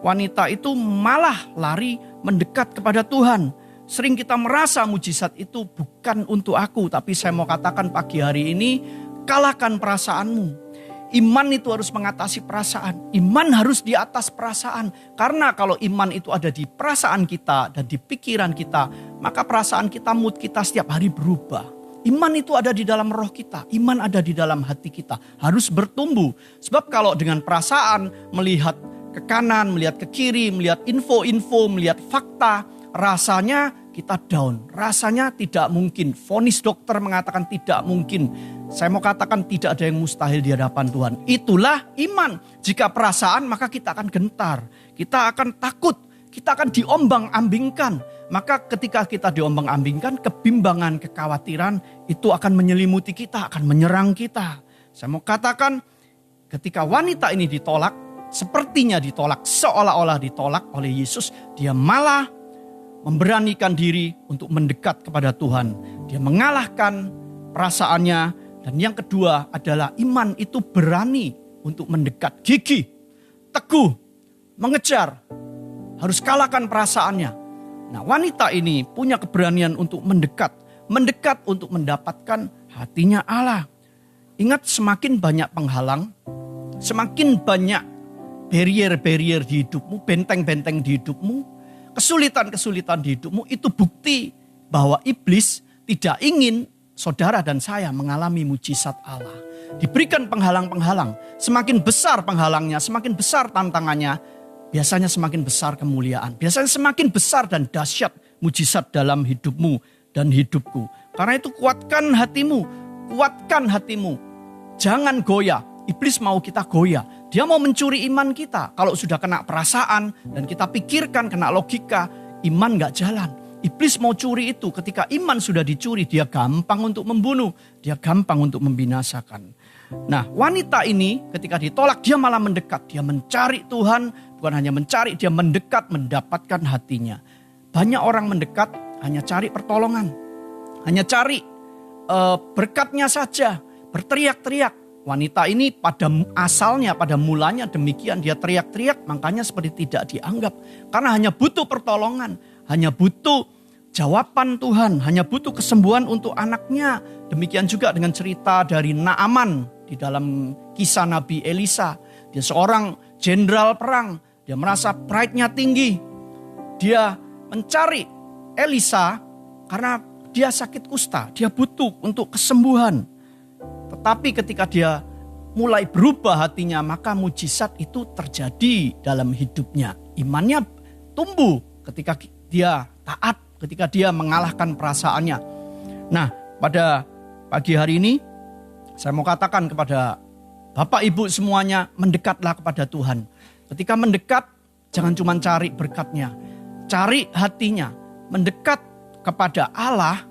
Wanita itu malah lari mendekat kepada Tuhan. Sering kita merasa mujizat itu bukan untuk aku, tapi saya mau katakan pagi hari ini, kalahkan perasaanmu. Iman itu harus mengatasi perasaan. Iman harus di atas perasaan. Karena kalau iman itu ada di perasaan kita dan di pikiran kita, maka perasaan kita, mood kita setiap hari berubah. Iman itu ada di dalam roh kita. Iman ada di dalam hati kita. Harus bertumbuh. Sebab kalau dengan perasaan melihat ke kanan, melihat ke kiri, melihat info-info, melihat fakta, rasanya kita down. Rasanya tidak mungkin. Vonis dokter mengatakan tidak mungkin. Saya mau katakan tidak ada yang mustahil di hadapan Tuhan. Itulah iman. Jika perasaan maka kita akan gentar. Kita akan takut. Kita akan diombang-ambingkan. Maka ketika kita diombang-ambingkan, kebimbangan, kekhawatiran itu akan menyelimuti kita, akan menyerang kita. Saya mau katakan ketika wanita ini ditolak, sepertinya ditolak, seolah-olah ditolak oleh Yesus, dia malah memberanikan diri untuk mendekat kepada Tuhan. Dia mengalahkan perasaannya. Dan yang kedua adalah iman itu berani untuk mendekat. Gigih, teguh, mengejar. Harus kalahkan perasaannya. Nah, wanita ini punya keberanian untuk mendekat. Mendekat untuk mendapatkan hatinya Allah. Ingat, semakin banyak penghalang, semakin banyak barrier-barrier di hidupmu, benteng-benteng di hidupmu, kesulitan-kesulitan di hidupmu, itu bukti bahwa iblis tidak ingin saudara dan saya mengalami mujizat Allah. Diberikan penghalang-penghalang. Semakin besar penghalangnya, semakin besar tantangannya, biasanya semakin besar kemuliaan. Biasanya semakin besar dan dahsyat mujizat dalam hidupmu dan hidupku. Karena itu kuatkan hatimu, kuatkan hatimu. Jangan goyah. Iblis mau kita goyah. Dia mau mencuri iman kita. Kalau sudah kena perasaan dan kita pikirkan kena logika, iman gak jalan. Iblis mau curi itu. Ketika iman sudah dicuri, dia gampang untuk membunuh. Dia gampang untuk membinasakan. Nah, wanita ini ketika ditolak dia malah mendekat. Dia mencari Tuhan, bukan hanya mencari, dia mendekat mendapatkan hatinya. Banyak orang mendekat hanya cari pertolongan. Hanya cari berkatnya saja, berteriak-teriak. Wanita ini pada asalnya, pada mulanya demikian. Dia teriak-teriak, makanya seperti tidak dianggap. Karena hanya butuh pertolongan, hanya butuh jawaban Tuhan, hanya butuh kesembuhan untuk anaknya. Demikian juga dengan cerita dari Naaman di dalam kisah Nabi Elisa. Dia seorang jenderal perang, dia merasa pride-nya tinggi. Dia mencari Elisa karena dia sakit kusta, dia butuh untuk kesembuhan. Tetapi ketika dia mulai berubah hatinya, maka mujizat itu terjadi dalam hidupnya. Imannya tumbuh ketika dia taat, ketika dia mengalahkan perasaannya. Nah, pada pagi hari ini saya mau katakan kepada Bapak Ibu semuanya, mendekatlah kepada Tuhan. Ketika mendekat, jangan cuma cari berkatnya, cari hatinya. Mendekat kepada Allah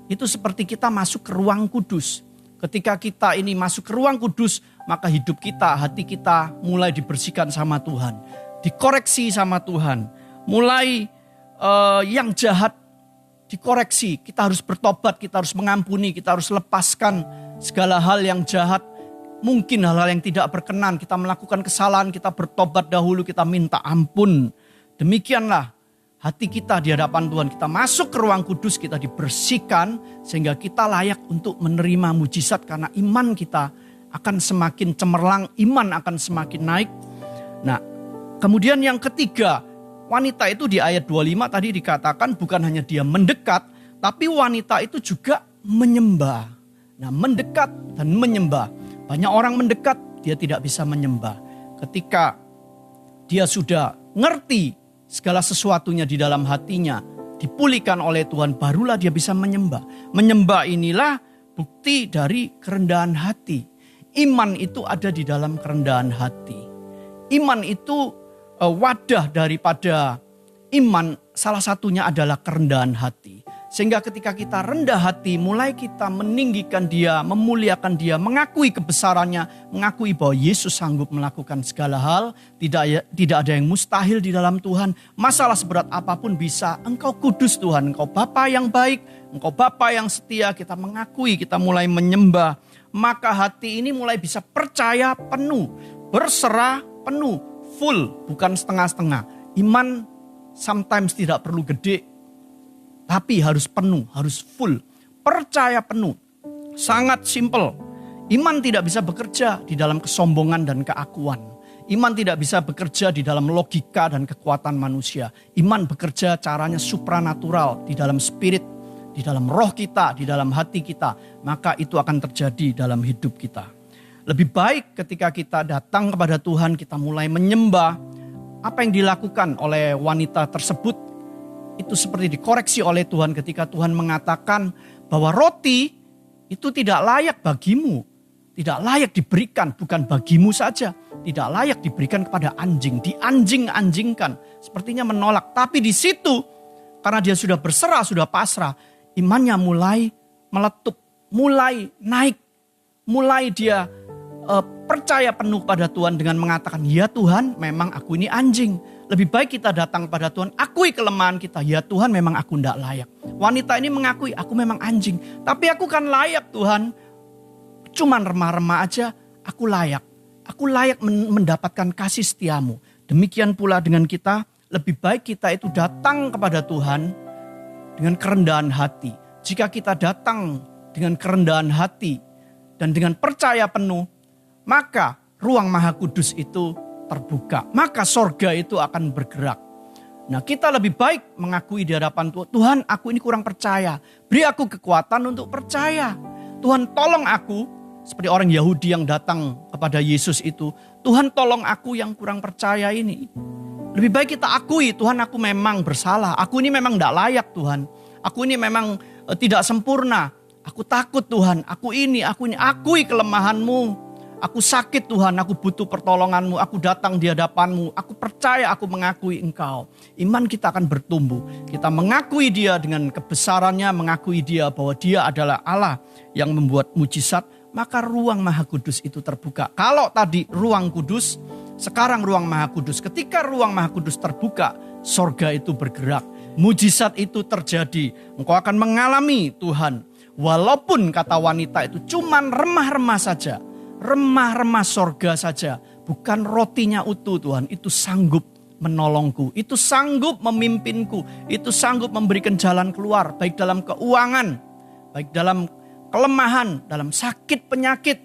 itu seperti kita masuk ke ruang kudus. Ketika kita ini masuk ke ruang kudus, maka hidup kita, hati kita mulai dibersihkan sama Tuhan, dikoreksi sama Tuhan. Mulai yang jahat dikoreksi, kita harus bertobat, kita harus mengampuni, kita harus lepaskan segala hal yang jahat. Mungkin hal-hal yang tidak berkenan, kita melakukan kesalahan, kita bertobat dahulu, kita minta ampun. Demikianlah hati kita di hadapan Tuhan. Kita masuk ke ruang kudus, kita dibersihkan sehingga kita layak untuk menerima mujizat. Karena iman kita akan semakin cemerlang, iman akan semakin naik. Nah, kemudian yang ketiga, wanita itu di ayat 25 tadi dikatakan bukan hanya dia mendekat, tapi wanita itu juga menyembah. Nah, mendekat dan menyembah. Banyak orang mendekat, dia tidak bisa menyembah. Ketika dia sudah ngerti segala sesuatunya di dalam hatinya, dipulihkan oleh Tuhan, barulah dia bisa menyembah. Menyembah inilah bukti dari kerendahan hati. Iman itu ada di dalam kerendahan hati. Iman itu wadah daripada iman, salah satunya adalah kerendahan hati. Sehingga ketika kita rendah hati, mulai kita meninggikan dia, memuliakan dia, mengakui kebesarannya, mengakui bahwa Yesus sanggup melakukan segala hal. Tidak ada yang mustahil di dalam Tuhan. Masalah seberat apapun bisa. Engkau kudus Tuhan, Engkau Bapa yang baik, Engkau Bapa yang setia. Kita mengakui, kita mulai menyembah. Maka hati ini mulai bisa percaya penuh, berserah penuh, full, bukan setengah-setengah. Iman sometimes tidak perlu gede, tapi harus penuh, harus full. Percaya penuh. Sangat simple. Iman tidak bisa bekerja di dalam kesombongan dan keakuan. Iman tidak bisa bekerja di dalam logika dan kekuatan manusia. Iman bekerja caranya supranatural di dalam spirit, di dalam roh kita, di dalam hati kita. Maka itu akan terjadi dalam hidup kita. Lebih baik ketika kita datang kepada Tuhan, kita mulai menyembah. Apa yang dilakukan oleh wanita tersebut itu seperti dikoreksi oleh Tuhan ketika Tuhan mengatakan bahwa roti itu tidak layak bagimu. Tidak layak diberikan, bukan bagimu saja. Tidak layak diberikan kepada anjing, dianjing-anjingkan. Sepertinya menolak, tapi di situ karena dia sudah berserah, sudah pasrah, imannya mulai meletup, mulai naik. Mulai dia percaya penuh pada Tuhan dengan mengatakan, ya Tuhan memang aku ini anjing. Lebih baik kita datang pada Tuhan, akui kelemahan kita. Ya Tuhan memang aku tidak layak. Wanita ini mengakui, aku memang anjing. Tapi aku kan layak Tuhan. Cuman remah-remah aja, aku layak. Aku layak mendapatkan kasih setiamu. Demikian pula dengan kita, lebih baik kita itu datang kepada Tuhan dengan kerendahan hati. Jika kita datang dengan kerendahan hati dan dengan percaya penuh, maka ruang Maha Kudus itu terbuka. Maka sorga itu akan bergerak. Nah, kita lebih baik mengakui di hadapan Tuhan. Tuhan, aku ini kurang percaya. Beri aku kekuatan untuk percaya. Tuhan, tolong aku. Seperti orang Yahudi yang datang kepada Yesus itu. Tuhan, tolong aku yang kurang percaya ini. Lebih baik kita akui, Tuhan, aku memang bersalah. Aku ini memang tidak layak Tuhan. Aku ini memang tidak sempurna. Aku takut Tuhan. Aku ini. Akui kelemahanmu. Aku sakit Tuhan, aku butuh pertolonganmu, aku datang di hadapanmu, aku percaya, aku mengakui Engkau. Iman kita akan bertumbuh, kita mengakui dia dengan kebesarannya, mengakui dia bahwa dia adalah Allah yang membuat mujizat, maka ruang Maha Kudus itu terbuka. Kalau tadi ruang kudus, sekarang ruang Maha Kudus. Ketika ruang Maha Kudus terbuka, sorga itu bergerak. Mujizat itu terjadi. Engkau akan mengalami Tuhan. Walaupun kata wanita itu cuman remah-remah saja. Remah-remah sorga saja. Bukan rotinya utuh Tuhan. Itu sanggup menolongku. Itu sanggup memimpinku. Itu sanggup memberikan jalan keluar. Baik dalam keuangan. Baik dalam kelemahan, dalam sakit penyakit.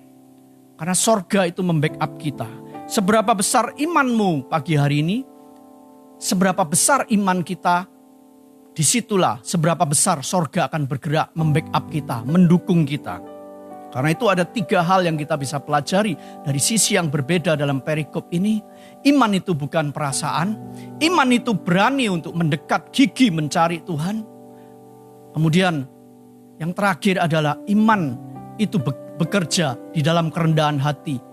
Karena sorga itu membackup kita. Seberapa besar imanmu pagi hari ini? Seberapa besar iman kita? Disitulah seberapa besar sorga akan bergerak membackup kita, mendukung kita. Karena itu ada 3 hal yang kita bisa pelajari dari sisi yang berbeda dalam perikop ini. Iman itu bukan perasaan. Iman itu berani untuk mendekat gigi mencari Tuhan. Kemudian yang terakhir adalah iman itu bekerja di dalam kerendahan hati.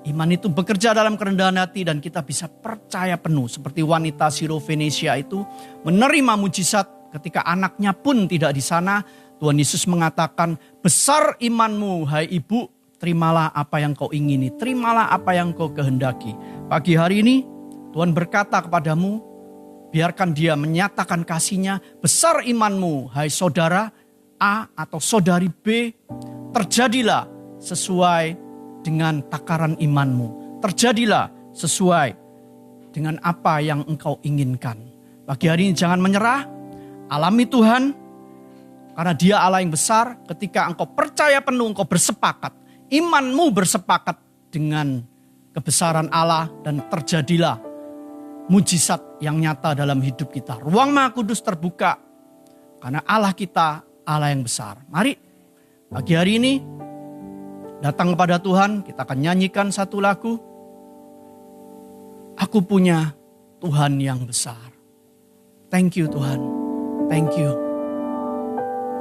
Iman itu bekerja dalam kerendahan hati dan kita bisa percaya penuh. Seperti wanita Sirofenesia itu menerima mujizat ketika anaknya pun tidak di sana. Tuhan Yesus mengatakan, besar imanmu hai ibu, terimalah apa yang kau ingini. Terimalah apa yang kau kehendaki. Pagi hari ini Tuhan berkata kepadamu, biarkan dia menyatakan kasih-Nya. Besar imanmu hai saudara A atau saudari B, terjadilah sesuai dengan takaran imanmu. Terjadilah sesuai dengan apa yang engkau inginkan. Pagi hari ini jangan menyerah, alami Tuhan, karena Dia Allah yang besar. Ketika engkau percaya penuh, engkau bersepakat, imanmu bersepakat dengan kebesaran Allah, dan terjadilah mujizat yang nyata dalam hidup kita. Ruang Maha Kudus terbuka, karena Allah kita Allah yang besar. Mari pagi hari ini datang kepada Tuhan. Kita akan nyanyikan satu lagu. Aku punya Tuhan yang besar. Thank you Tuhan. Thank you.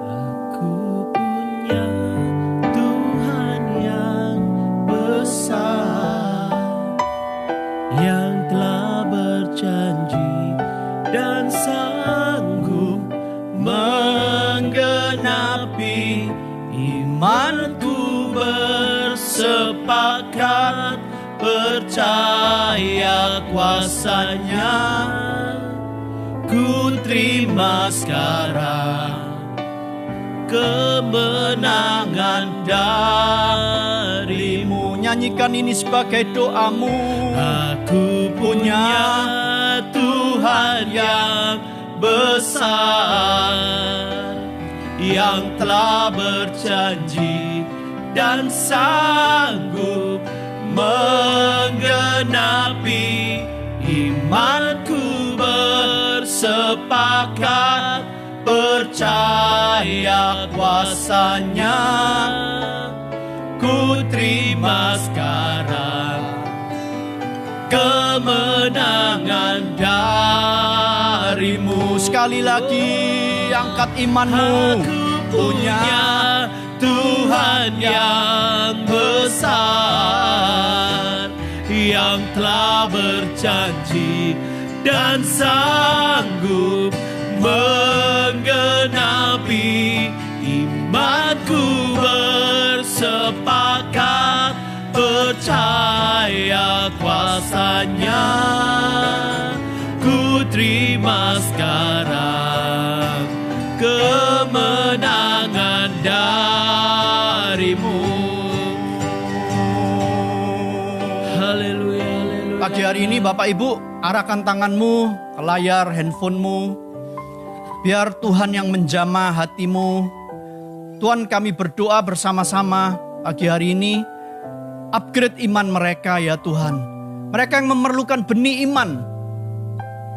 Aku punya Tuhan yang besar, yang telah berjanji dan sanggup menggenapi imanku, bersepakat percaya kuasa-Nya. Ku terima sekarang kemenangan dari-Mu. Nyanyikan ini sebagai doamu. Aku punya Tuhan yang besar, yang telah berjanji dan sanggup menggenapi imanku, bersepakat percaya kuasa-Nya. Ku terima sekarang kemenangan dari-Mu. Sekali lagi angkat imanmu. Aku punya Tuhan yang besar, yang telah berjanji dan sanggup menggenapi imanku, bersepakat percaya kuasa-Nya. Ku terima sekarang kemenangan dari-Mu. Haleluya, haleluya. Pagi hari ini Bapak Ibu, arahkan tanganmu ke layar handphonemu. Biar Tuhan yang menjamah hatimu. Tuhan, kami berdoa bersama-sama pagi hari ini. Upgrade iman mereka ya Tuhan. Mereka yang memerlukan benih iman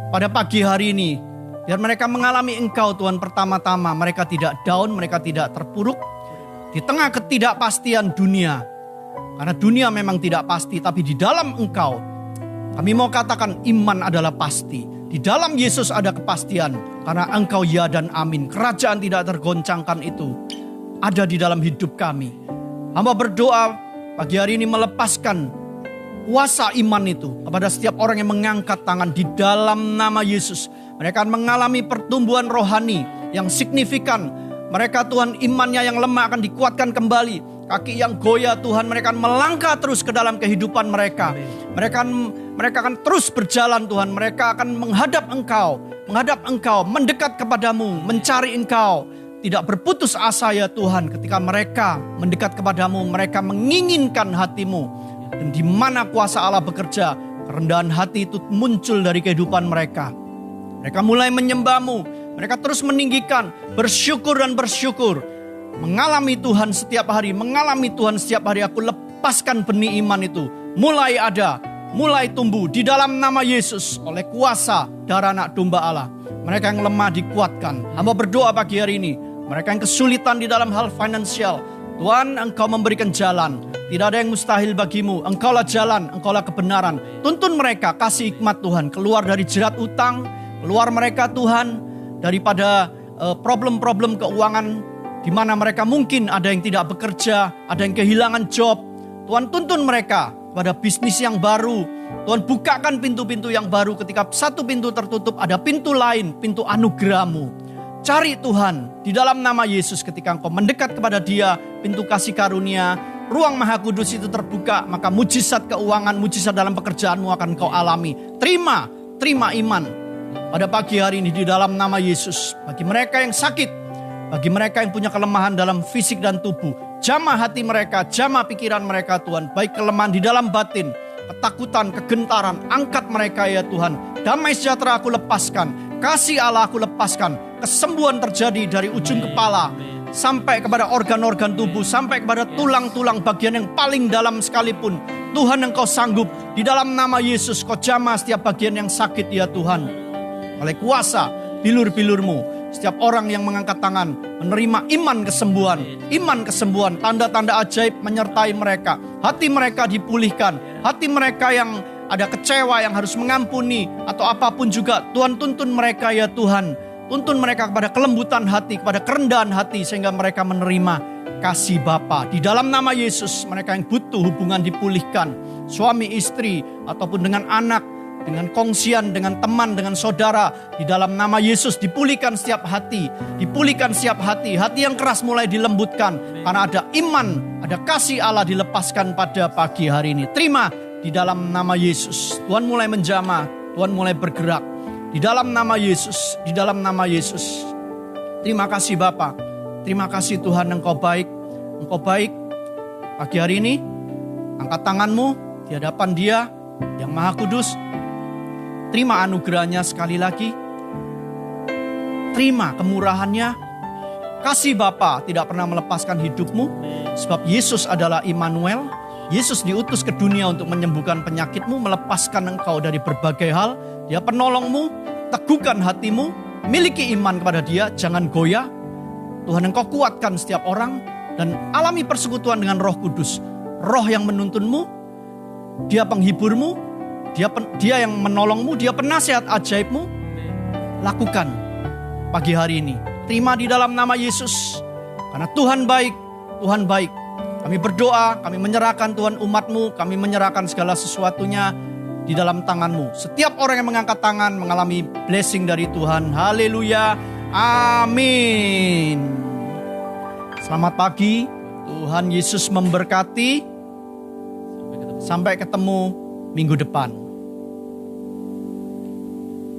pada pagi hari ini. Biar mereka mengalami Engkau Tuhan pertama-tama. Mereka tidak down, mereka tidak terpuruk. Di tengah ketidakpastian dunia. Karena dunia memang tidak pasti, tapi di dalam Engkau, kami mau katakan iman adalah pasti. Di dalam Yesus ada kepastian. Karena Engkau ya dan amin. Kerajaan tidak tergoncangkan itu ada di dalam hidup kami. Hamba berdoa pagi hari ini melepaskan kuasa iman itu kepada setiap orang yang mengangkat tangan di dalam nama Yesus. Mereka akan mengalami pertumbuhan rohani yang signifikan. Mereka Tuhan imannya yang lemah akan dikuatkan kembali. kaki yang goyah Tuhan, mereka akan melangkah terus ke dalam kehidupan mereka. Mereka akan terus berjalan Tuhan, mereka akan menghadap Engkau, mendekat kepadamu, mencari Engkau. Tidak berputus asa ya Tuhan, ketika mereka mendekat kepadamu, mereka menginginkan hatimu. Dan di mana kuasa Allah bekerja, kerendahan hati itu muncul dari kehidupan mereka. Mereka mulai menyembah-Mu, mereka terus meninggikan, bersyukur dan bersyukur. Mengalami Tuhan setiap hari, aku lepaskan benih iman itu. Mulai ada, mulai tumbuh di dalam nama Yesus oleh kuasa darah Anak Domba Allah. Mereka yang lemah dikuatkan. Hamba berdoa pagi hari ini, mereka yang kesulitan di dalam hal finansial, Tuhan, Engkau memberikan jalan. Tidak ada yang mustahil bagimu. Engkaulah jalan, Engkaulah kebenaran. Tuntun mereka, kasih hikmat Tuhan. Keluar dari jerat utang, keluar mereka Tuhan daripada problem-problem keuangan, di mana mereka mungkin ada yang tidak bekerja, ada yang kehilangan job. Tuhan, tuntun mereka pada bisnis yang baru. Tuhan, bukakan pintu-pintu yang baru. Ketika satu pintu tertutup, ada pintu lain, pintu anugerah-Mu. Cari Tuhan di dalam nama Yesus, ketika Engkau mendekat kepada Dia, pintu kasih karunia, ruang Maha Kudus itu terbuka, maka mujizat keuangan, mujizat dalam pekerjaanmu akan Kau alami. Terima iman pada pagi hari ini di dalam nama Yesus. Bagi mereka yang sakit, bagi mereka yang punya kelemahan dalam fisik dan tubuh, jamah hati mereka, jamah pikiran mereka Tuhan, baik kelemahan di dalam batin, ketakutan, kegentaran, angkat mereka ya Tuhan. Damai sejahtera aku lepaskan, kasih Allah aku lepaskan. Kesembuhan terjadi dari ujung kepala sampai kepada organ-organ tubuh, sampai kepada tulang-tulang bagian yang paling dalam sekalipun. Tuhan, Engkau sanggup. Di dalam nama Yesus, Kau jamah setiap bagian yang sakit ya Tuhan. Oleh kuasa bilur-bilur-Mu, setiap orang yang mengangkat tangan menerima iman kesembuhan, tanda-tanda ajaib menyertai mereka. Hati mereka dipulihkan, hati mereka yang ada kecewa yang harus mengampuni atau apapun juga, Tuhan, tuntun mereka ya Tuhan. Tuntun mereka kepada kelembutan hati, kepada kerendahan hati, sehingga mereka menerima kasih Bapa. Di dalam nama Yesus, mereka yang butuh hubungan dipulihkan, suami istri ataupun dengan anak, dengan kongsian, dengan teman, dengan saudara. Di dalam nama Yesus dipulihkan setiap hati, hati yang keras mulai dilembutkan, karena ada iman, ada kasih Allah dilepaskan pada pagi hari ini. Terima di dalam nama Yesus. Tuhan mulai menjamah, Tuhan mulai bergerak. Di dalam nama Yesus, di dalam nama Yesus. Terima kasih Bapa. Terima kasih Tuhan, Engkau baik. Engkau baik. Pagi hari ini, angkat tanganmu di hadapan Dia yang Maha Kudus. Terima anugerahnya sekali lagi. Terima kemurahannya. Kasih Bapa tidak pernah melepaskan hidupmu. Sebab Yesus adalah Immanuel. Yesus diutus ke dunia untuk menyembuhkan penyakitmu, melepaskan engkau dari berbagai hal. Dia penolongmu, teguhkan hatimu, miliki iman kepada Dia, jangan goyah. Tuhan, Engkau kuatkan setiap orang dan alami persekutuan dengan Roh Kudus. Roh yang menuntunmu, Dia penghiburmu, Dia yang menolongmu, Dia penasihat ajaibmu. Lakukan pagi hari ini. Terima di dalam nama Yesus. Karena Tuhan baik, Tuhan baik. Kami berdoa, kami menyerahkan Tuhan umat-Mu, kami menyerahkan segala sesuatunya di dalam tangan-Mu. Setiap orang yang mengangkat tangan mengalami blessing dari Tuhan. Haleluya. Amin. Selamat pagi. Tuhan Yesus memberkati. Sampai ketemu minggu depan.